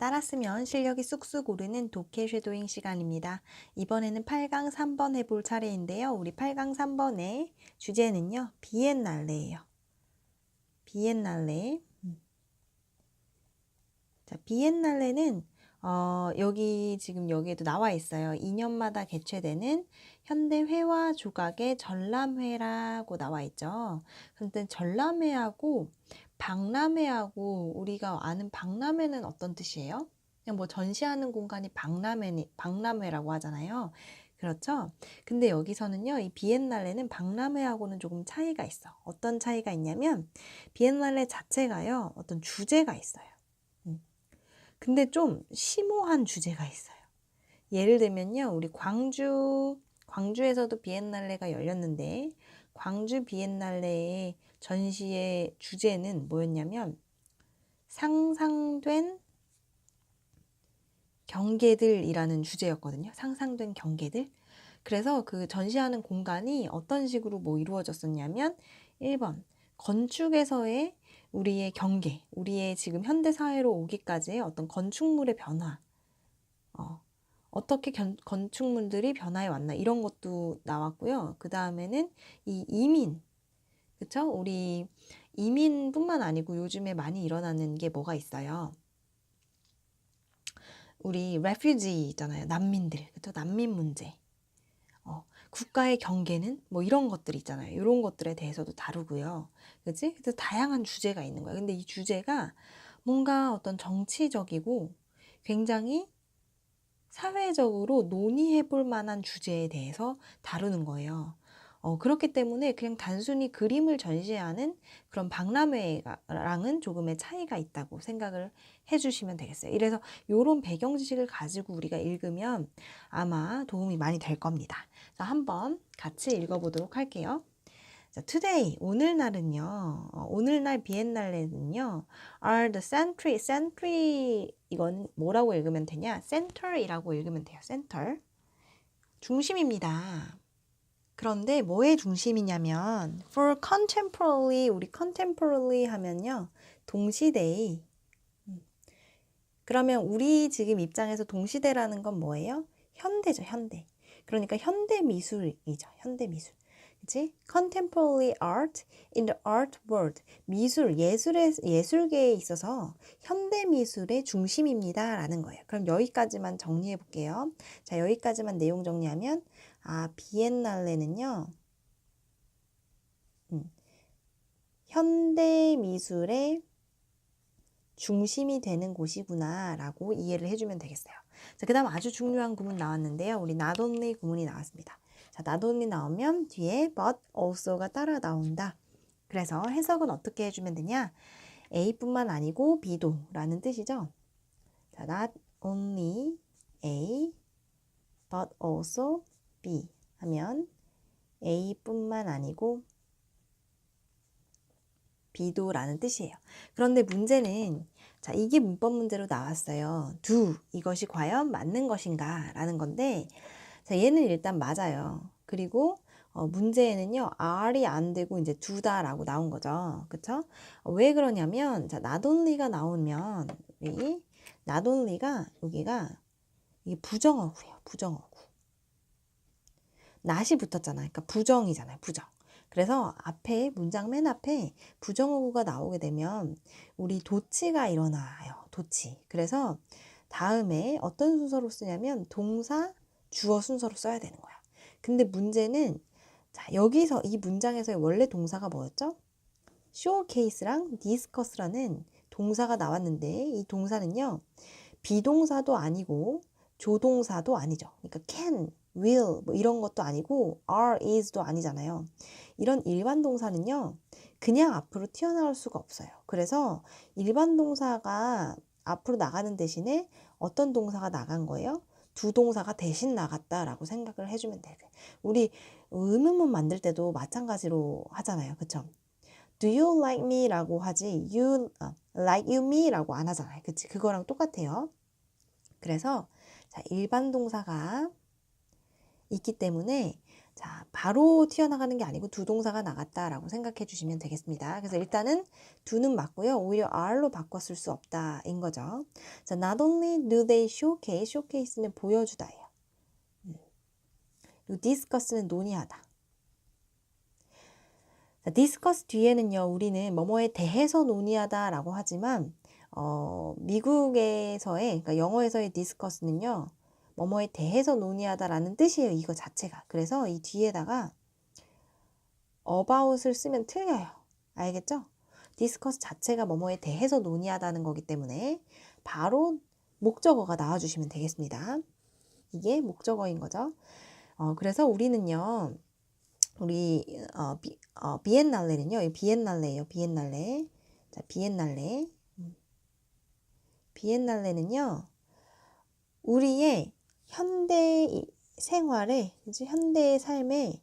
따라 쓰면 실력이 쑥쑥 오르는 독해 쉐도잉 시간입니다. 이번에는 8강 3번 해볼 차례인데요. 우리 8강 3번의 주제는요. 비엔날레예요. 비엔날레. 자, 비엔날레는 여기 지금 여기에도 나와 있어요. 2년마다 개최되는 현대 회화 조각의 전람회라고 나와 있죠. 근데 전람회하고 박람회하고 우리가 아는 박람회는 어떤 뜻이에요? 그냥 뭐 전시하는 공간이 박람회라고 하잖아요. 그렇죠? 근데 여기서는요, 이 비엔날레는 박람회하고는 조금 차이가 있어. 어떤 차이가 있냐면, 비엔날레 자체가요, 어떤 주제가 있어요. 근데 좀 심오한 주제가 있어요. 예를 들면요, 우리 광주에서도 비엔날레가 열렸는데, 광주 비엔날레의 전시의 주제는 뭐였냐면, 상상된 경계들이라는 주제였거든요. 상상된 경계들. 그래서 그 전시하는 공간이 어떤 식으로 뭐 이루어졌었냐면, 1번, 건축에서의 우리의 경계, 우리의 지금 현대사회로 오기까지의 어떤 건축물의 변화, 어떻게 건축물들이 변화해 왔나 이런 것도 나왔고요. 그 다음에는 이 이민, 그쵸? 우리 이민뿐만 아니고 요즘에 많이 일어나는 게 뭐가 있어요? 우리 refugee 있잖아요. 난민들, 그쵸? 난민 문제. 국가의 경계는 뭐 이런 것들 있잖아요. 이런 것들에 대해서도 다루고요. 그치? 그래서 다양한 주제가 있는 거예요. 근데 이 주제가 뭔가 어떤 정치적이고 굉장히 사회적으로 논의해 볼 만한 주제에 대해서 다루는 거예요. 그렇기 때문에 그냥 단순히 그림을 전시하는 그런 박람회랑은 조금의 차이가 있다고 생각을 해주시면 되겠어요. 이래서 이런 배경 지식을 가지고 우리가 읽으면 아마 도움이 많이 될 겁니다. 자, 한번 같이 읽어보도록 할게요. 자, today, 오늘날은요, 오늘날 비엔날레는요, are the century, 이건 뭐라고 읽으면 되냐? center이라고 읽으면 돼요. center. 중심입니다. 그런데 뭐의 중심이냐면, for contemporary, 우리 contemporary 하면요, 동시대의, 그러면 우리 지금 입장에서 동시대라는 건 뭐예요? 현대죠, 현대. 그러니까 현대 미술이죠, 현대 미술. 그치? Contemporary art in the art world. 예술계에 있어서 현대 미술의 중심입니다. 라는 거예요. 그럼 여기까지만 정리해 볼게요. 자, 여기까지만 내용 정리하면, 비엔날레는요, 현대 미술의 중심이 되는 곳이구나 라고 이해를 해주면 되겠어요. 자, 그 다음 아주 중요한 구문 나왔는데요. 우리 not only 구문이 나왔습니다. 자, not only 나오면 뒤에 but also가 따라 나온다. 그래서 해석은 어떻게 해주면 되냐? A뿐만 아니고 B도 라는 뜻이죠. 자, not only A but also B 하면 A뿐만 아니고 B도라는 뜻이에요. 그런데 문제는 자, 이게 문법 문제로 나왔어요. do 이것이 과연 맞는 것인가 라는 건데 자, 얘는 일단 맞아요. 그리고 문제에는요. R이 안 되고 이제 do다라고 나온 거죠. 그쵸? 왜 그러냐면 자, not only가 나오면 이 not only가 여기가 이게 부정어구예요. 부정어구. not이 붙었잖아요. 그러니까 부정이잖아요. 부정. 그래서 앞에 문장 맨 앞에 부정어구가 나오게 되면 우리 도치가 일어나요. 도치. 그래서 다음에 어떤 순서로 쓰냐면 동사, 주어 순서로 써야 되는 거야. 근데 문제는 자, 여기서 이 문장에서의 원래 동사가 뭐였죠? showcase랑 discuss라는 동사가 나왔는데 이 동사는요. 비동사도 아니고 조동사도 아니죠. 그러니까 can, will 뭐 이런 것도 아니고 are, is도 아니잖아요. 이런 일반 동사는요. 그냥 앞으로 튀어나올 수가 없어요. 그래서 일반 동사가 앞으로 나가는 대신에 어떤 동사가 나간 거예요? 두 동사가 대신 나갔다라고 생각을 해주면 돼요. 우리 의문문 만들 때도 마찬가지로 하잖아요. 그쵸? Do you like me? 라고 하지 like you me? 라고 안 하잖아요. 그치? 그거랑 똑같아요. 그래서 자, 일반 동사가 있기 때문에 자, 바로 튀어나가는 게 아니고 두 동사가 나갔다라고 생각해 주시면 되겠습니다. 그래서 일단은 do는 맞고요. 오히려 are로 바꿨을 수 없다인 거죠. 자, not only do they showcase, showcase는 보여주다예요. 그리고 discuss는 논의하다. 자, discuss 뒤에는요, 우리는 뭐뭐에 대해서 논의하다라고 하지만 미국에서의, 그러니까 영어에서의 discuss는요, 뭐뭐에 대해서 논의하다라는 뜻이에요. 이거 자체가. 그래서 이 뒤에다가 about을 쓰면 틀려요. 알겠죠? discuss 자체가 뭐뭐에 대해서 논의하다는 거기 때문에 바로 목적어가 나와주시면 되겠습니다. 이게 목적어인 거죠. 그래서 우리는요, 우리 비엔날레는요, 비엔날레예요. 비엔날레. 자, 비엔날레. 비엔날레는요, 우리의 현대 생활에, 그치? 현대의 삶에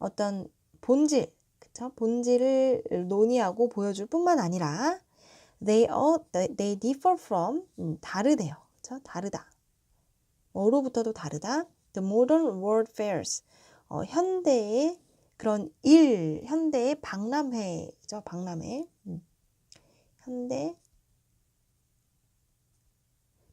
어떤 본질, 그쵸? 본질을 논의하고 보여줄 뿐만 아니라 they differ from 다르대요. 그쵸? 다르다. 뭐로부터도 다르다. The modern world fairs. 현대의 그런 현대의 박람회죠. 박람회. 현대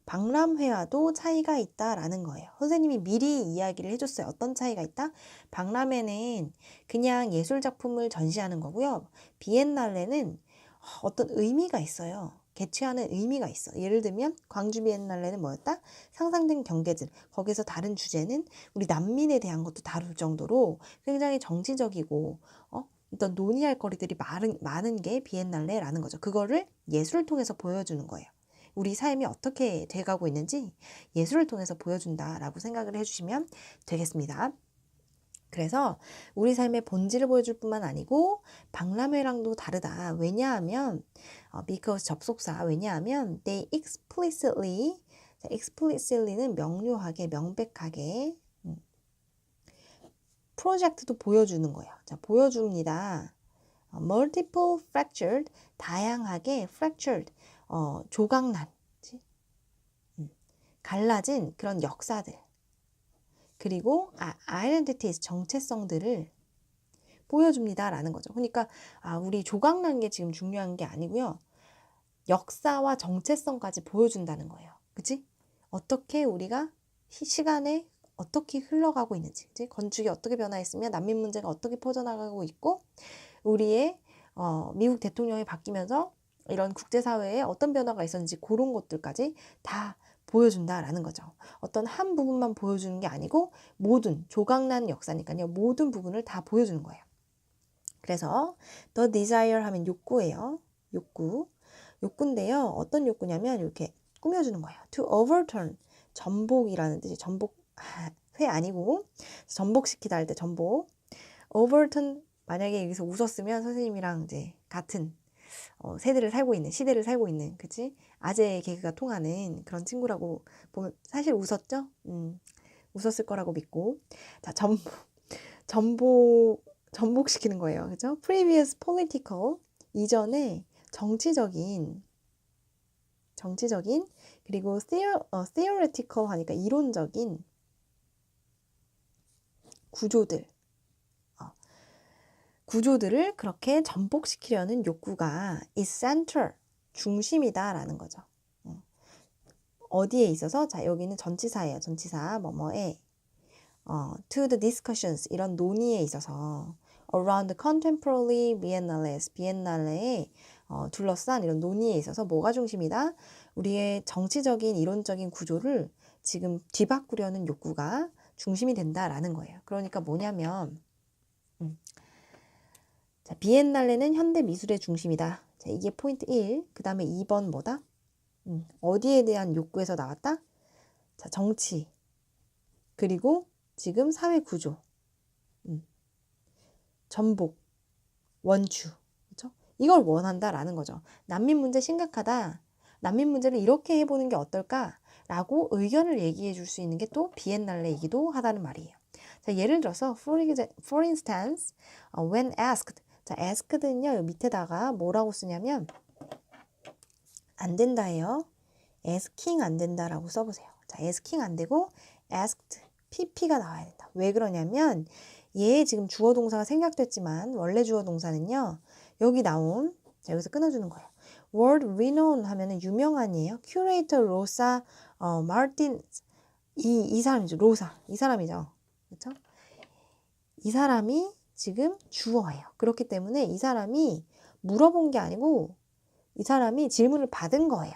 박람회와도 차이가 있다라는 거예요. 선생님이 미리 이야기를 해줬어요. 어떤 차이가 있다? 박람회는 그냥 예술작품을 전시하는 거고요. 비엔날레는 어떤 의미가 있어요. 개최하는 의미가 있어. 예를 들면 광주 비엔날레는 뭐였다? 상상된 경계들. 거기서 다른 주제는 우리 난민에 대한 것도 다룰 정도로 굉장히 정치적이고 어떤 논의할 거리들이 많은 게 비엔날레라는 거죠. 그거를 예술을 통해서 보여주는 거예요. 우리 삶이 어떻게 돼가고 있는지 예술을 통해서 보여준다라고 생각을 해주시면 되겠습니다. 그래서 우리 삶의 본질을 보여줄 뿐만 아니고 박람회랑도 다르다. 왜냐하면 because 접속사, 왜냐하면 they explicitly는 명료하게, 명백하게 프로젝트도 보여주는 거예요. 자, 보여줍니다. multiple fractured, 다양하게 fractured, 조각난, 갈라진 그런 역사들, 그리고 identities, 정체성들을 보여줍니다라는 거죠. 그러니까 우리 조각난 게 지금 중요한 게 아니고요. 역사와 정체성까지 보여준다는 거예요. 그치? 어떻게 우리가 시간에 어떻게 흘러가고 있는지, 그치? 건축이 어떻게 변화했으며 난민 문제가 어떻게 퍼져나가고 있고 우리의 미국 대통령이 바뀌면서 이런 국제사회에 어떤 변화가 있었는지 그런 것들까지 다 보여준다라는 거죠. 어떤 한 부분만 보여주는 게 아니고 모든 조각난 역사니까요. 모든 부분을 다 보여주는 거예요. 그래서 the desire 하면 욕구예요. 욕구인데요. 어떤 욕구냐면 이렇게 꾸며주는 거예요. to overturn, 전복이라는 뜻이 회 아니고 전복시키다 할 때 전복. overturn, 만약에 여기서 웃었으면 선생님이랑 이제 같은 시대를 살고 있는, 그치? 아재 개그가 통하는 그런 친구라고 보면 사실 웃었죠? 웃었을 거라고 믿고. 자, 전복시키는 거예요. 그죠? previous political, 이전에 정치적인, 그리고 theoretical 하니까 이론적인 구조들을 그렇게 전복시키려는 욕구가 is central, 중심이다라는 거죠. 어디에 있어서? 자, 여기는 전치사예요. 전치사 뭐뭐에 to the discussions, 이런 논의에 있어서 around the contemporary biennales, 비엔날레에 둘러싼 이런 논의에 있어서 뭐가 중심이다? 우리의 정치적인 이론적인 구조를 지금 뒤바꾸려는 욕구가 중심이 된다라는 거예요. 그러니까 뭐냐면 자, 비엔날레는 현대 미술의 중심이다. 자, 이게 포인트 1. 그 다음에 2번 뭐다? 어디에 대한 욕구에서 나왔다? 자, 정치. 그리고 지금 사회 구조. 전복. 원추. 그렇죠? 이걸 원한다라는 거죠. 난민 문제 심각하다. 난민 문제를 이렇게 해보는 게 어떨까라고 의견을 얘기해 줄 수 있는 게 또 비엔날레이기도 하다는 말이에요. 자, 예를 들어서 for instance, when asked. 자, asked는요, 밑에다가 뭐라고 쓰냐면 안 된다예요. asking 안 된다라고 써보세요. 자, asking 안 되고 asked, pp가 나와야 된다. 왜 그러냐면 얘 지금 주어 동사가 생략됐지만 원래 주어 동사는요. 여기 나온 자, 여기서 끊어주는 거예요. world renowned 하면은 유명한이에요. curator 로사 마르틴 이 사람이죠. 로사 이 사람이죠. 그렇죠? 이 사람이 지금 주어예요. 그렇기 때문에 이 사람이 물어본 게 아니고 이 사람이 질문을 받은 거예요.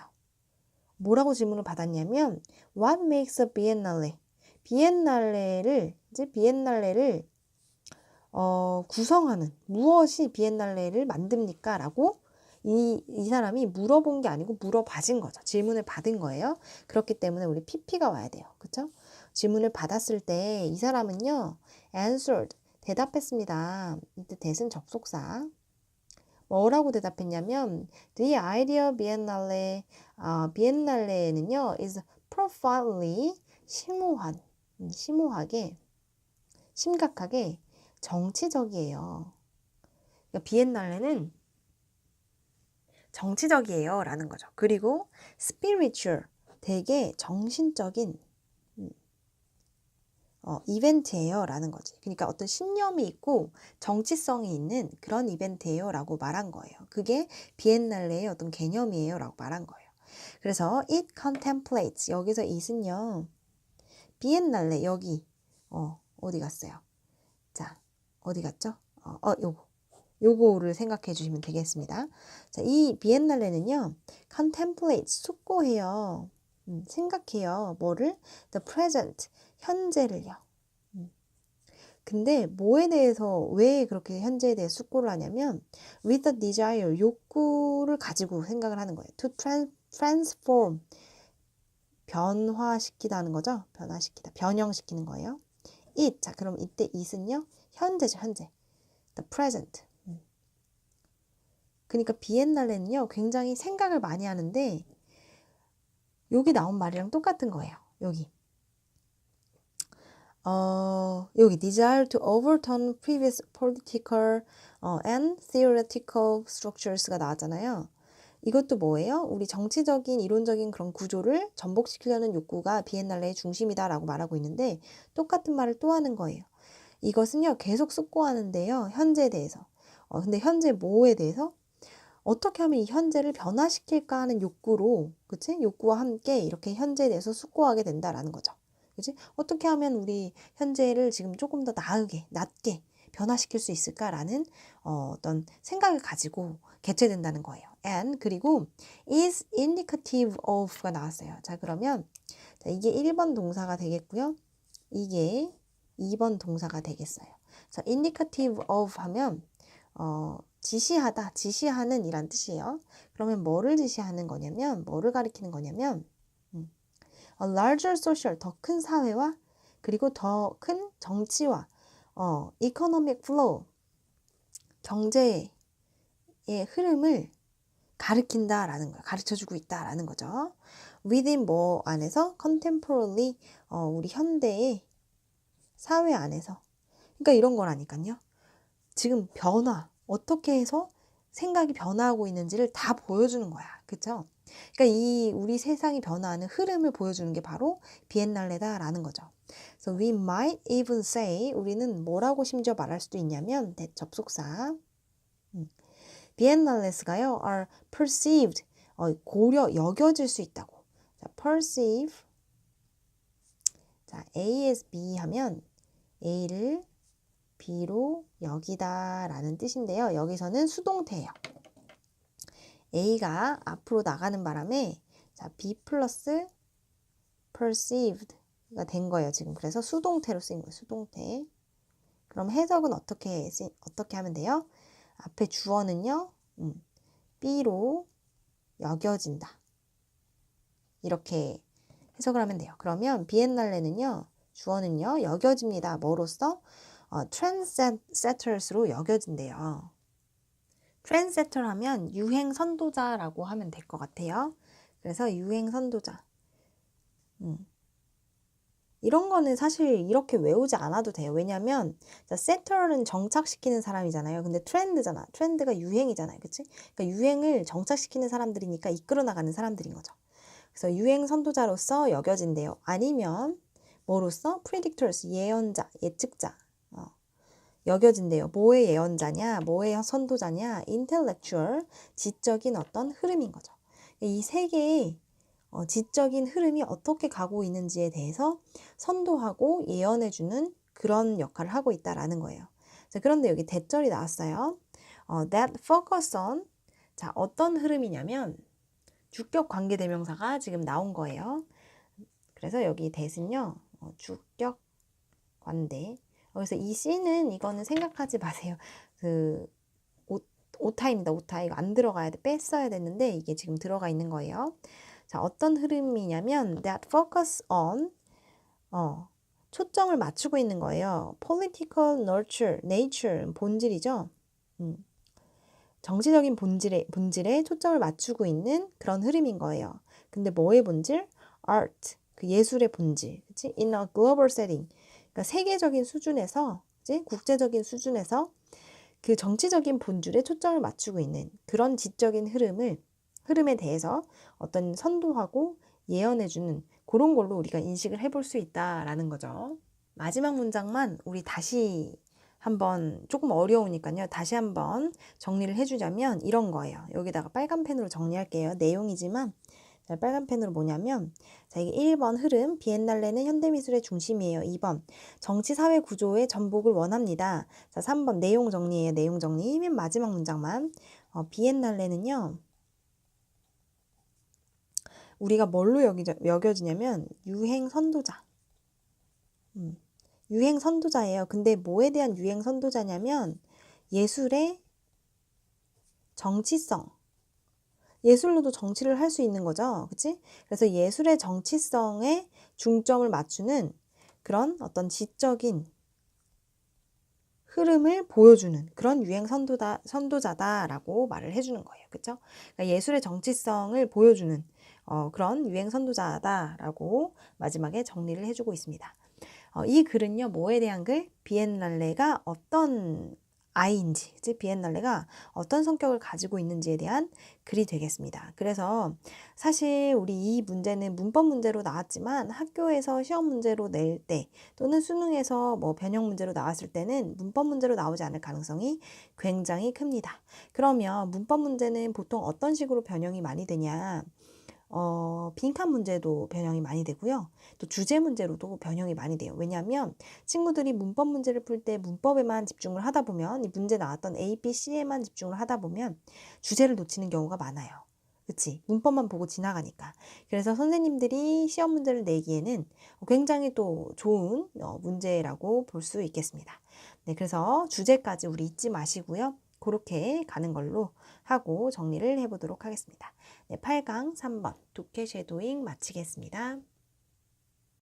뭐라고 질문을 받았냐면 What makes a biennale? 비엔날레를 구성하는 무엇이 비엔날레를 만듭니까? 라고 이 사람이 물어본 게 아니고 물어봐진 거죠. 질문을 받은 거예요. 그렇기 때문에 우리 PP가 와야 돼요. 그렇죠? 질문을 받았을 때 이 사람은요. answered 대답했습니다. 이때 대신 접속사. 뭐라고 대답했냐면 The idea biennale 비엔날레는요 is profoundly 심오하게 심각하게 정치적이에요. 그러니까 비엔날레는 정치적이에요 라는 거죠. 그리고 spiritual 되게 정신적인 이벤트예요 라는 거지. 그러니까 어떤 신념이 있고 정치성이 있는 그런 이벤트예요 라고 말한 거예요. 그게 비엔날레의 어떤 개념이에요 라고 말한 거예요. 그래서 it contemplates 여기서 it은요 비엔날레 여기 어디 갔어요? 자 어디 갔죠? 요거를 생각해 주시면 되겠습니다. 자, 이 비엔날레는요 contemplates 숙고해요. 생각해요. 뭐를? The present 현재를요. 근데 뭐에 대해서 왜 그렇게 현재에 대해 숙고를 하냐면 with a desire 욕구를 가지고 생각을 하는 거예요. To transform 변화시키다는 거죠. 변형시키는 거예요. it 자 그럼 이때 it은요 현재죠. 현재 the present. 그러니까 비엔날레는요 굉장히 생각을 많이 하는데 여기 나온 말이랑 똑같은 거예요. 여기 desire to overturn previous political and theoretical structures가 나왔잖아요. 이것도 뭐예요? 우리 정치적인 이론적인 그런 구조를 전복시키려는 욕구가 비엔날레의 중심이다라고 말하고 있는데 똑같은 말을 또 하는 거예요. 이것은요 계속 숙고하는데요. 현재에 대해서. 근데 현재 뭐에 대해서? 어떻게 하면 이 현재를 변화시킬까 하는 욕구로, 그치? 욕구와 함께 이렇게 현재에 대해서 숙고하게 된다라는 거죠. 그치? 어떻게 하면 우리 현재를 지금 조금 더 낮게 변화시킬 수 있을까라는 어떤 생각을 가지고 개최된다는 거예요. and 그리고 is indicative of가 나왔어요. 자, 그러면 자, 이게 1번 동사가 되겠고요. 이게 2번 동사가 되겠어요. 자, indicative of 하면 지시하다, 지시하는 이란 뜻이에요. 그러면 뭐를 지시하는 거냐면, 뭐를 가리키는 거냐면, a larger social, 더 큰 사회와, 그리고 더 큰 정치와, economic flow, 경제의 흐름을 가리킨다라는 거예요. 가르쳐주고 있다라는 거죠. within 뭐 안에서, contemporary, 우리 현대의 사회 안에서. 그러니까 이런 거라니까요. 지금 어떻게 해서 생각이 변화하고 있는지를 다 보여주는 거야. 그쵸? 그러니까 이 우리 세상이 변화하는 흐름을 보여주는 게 바로 비엔날레다라는 거죠. So we might even say 우리는 뭐라고 심지어 말할 수도 있냐면 접속사 비엔날레스가요 are perceived 여겨질 수 있다고. 자, perceive 자, A as B 하면 A를 B로 여기다 라는 뜻인데요. 여기서는 수동태예요. A가 앞으로 나가는 바람에 자, B 플러스 perceived가 된 거예요. 지금 그래서 수동태로 쓰인 거예요. 수동태. 그럼 해석은 어떻게 하면 돼요? 앞에 주어는요. B로 여겨진다. 이렇게 해석을 하면 돼요. 그러면 비엔날레는요. 주어는요. 여겨집니다. 뭐로써? 트렌드세터스로 여겨진대요. 트렌드세터 하면 유행 선도자라고 하면 될 것 같아요. 그래서 유행 선도자. 이런 거는 사실 이렇게 외우지 않아도 돼요. 왜냐면 세터는 정착시키는 사람이잖아요. 근데 트렌드잖아. 트렌드가 유행이잖아요. 그치? 그러니까 유행을 정착시키는 사람들이니까 이끌어 나가는 사람들인 거죠. 그래서 유행 선도자로서 여겨진대요. 아니면 뭐로서? predictors, 예언자, 예측자. 여겨진대요. 뭐의 예언자냐, 뭐의 선도자냐, intellectual, 지적인 어떤 흐름인 거죠. 이 세 개의 지적인 흐름이 어떻게 가고 있는지에 대해서 선도하고 예언해주는 그런 역할을 하고 있다라는 거예요. 자, 그런데 여기 대절이 나왔어요. that focus on, 자, 어떤 흐름이냐면 주격 관계대명사가 지금 나온 거예요. 그래서 여기 that은요, 주격 관대. 그래서 이 C는 이거는 생각하지 마세요. 그 오타입니다. 오타. 이거 안 들어가야 돼. 뺐어야 됐는데 이게 지금 들어가 있는 거예요. 자, 어떤 흐름이냐면 that focus on, 초점을 맞추고 있는 거예요. political nature, 본질이죠. 정치적인 본질에 초점을 맞추고 있는 그런 흐름인 거예요. 근데 뭐의 본질? art, 그 예술의 본질. 그치? In a global setting. 그러니까 세계적인 수준에서, 그치? 국제적인 수준에서 그 정치적인 본질에 초점을 맞추고 있는 그런 지적인 흐름에 대해서 어떤 선도하고 예언해주는 그런 걸로 우리가 인식을 해볼 수 있다라는 거죠. 마지막 문장만 우리 다시 한번, 조금 어려우니까요. 다시 한번 정리를 해주자면 이런 거예요. 여기다가 빨간 펜으로 정리할게요. 내용이지만 자, 빨간 펜으로 뭐냐면, 자, 이게 1번 흐름, 비엔날레는 현대미술의 중심이에요. 2번 정치 사회 구조의 전복을 원합니다. 자, 3번 내용 정리예요. 내용 정리. 맨 마지막 문장만. 비엔날레는요, 우리가 뭘로 여겨지냐면 유행 선도자. 유행 선도자예요. 근데 뭐에 대한 유행 선도자냐면 예술의 정치성. 예술로도 정치를 할 수 있는 거죠. 그치? 그래서 예술의 정치성에 중점을 맞추는 그런 어떤 지적인 흐름을 보여주는 그런 유행 선도자다라고 말을 해주는 거예요. 그쵸? 그러니까 예술의 정치성을 보여주는 그런 유행 선도자다라고 마지막에 정리를 해주고 있습니다. 이 글은요, 뭐에 대한 글? 비엔날레가 어떤 아이인지, 비엔날레가 어떤 성격을 가지고 있는지에 대한 글이 되겠습니다. 그래서 사실 우리 이 문제는 문법 문제로 나왔지만 학교에서 시험 문제로 낼 때 또는 수능에서 뭐 변형 문제로 나왔을 때는 문법 문제로 나오지 않을 가능성이 굉장히 큽니다. 그러면 문법 문제는 보통 어떤 식으로 변형이 많이 되냐? 빈칸 문제도 변형이 많이 되고요. 또 주제 문제로도 변형이 많이 돼요. 왜냐하면 친구들이 문법 문제를 풀 때 문법에만 집중을 하다 보면, 이 문제 나왔던 A, B, C에만 집중을 하다 보면 주제를 놓치는 경우가 많아요. 그치? 문법만 보고 지나가니까. 그래서 선생님들이 시험 문제를 내기에는 굉장히 또 좋은 문제라고 볼 수 있겠습니다. 네, 그래서 주제까지 우리 잊지 마시고요. 그렇게 가는 걸로 하고 정리를 해보도록 하겠습니다. 네, 8강 3번 독해 쉐도잉 마치겠습니다.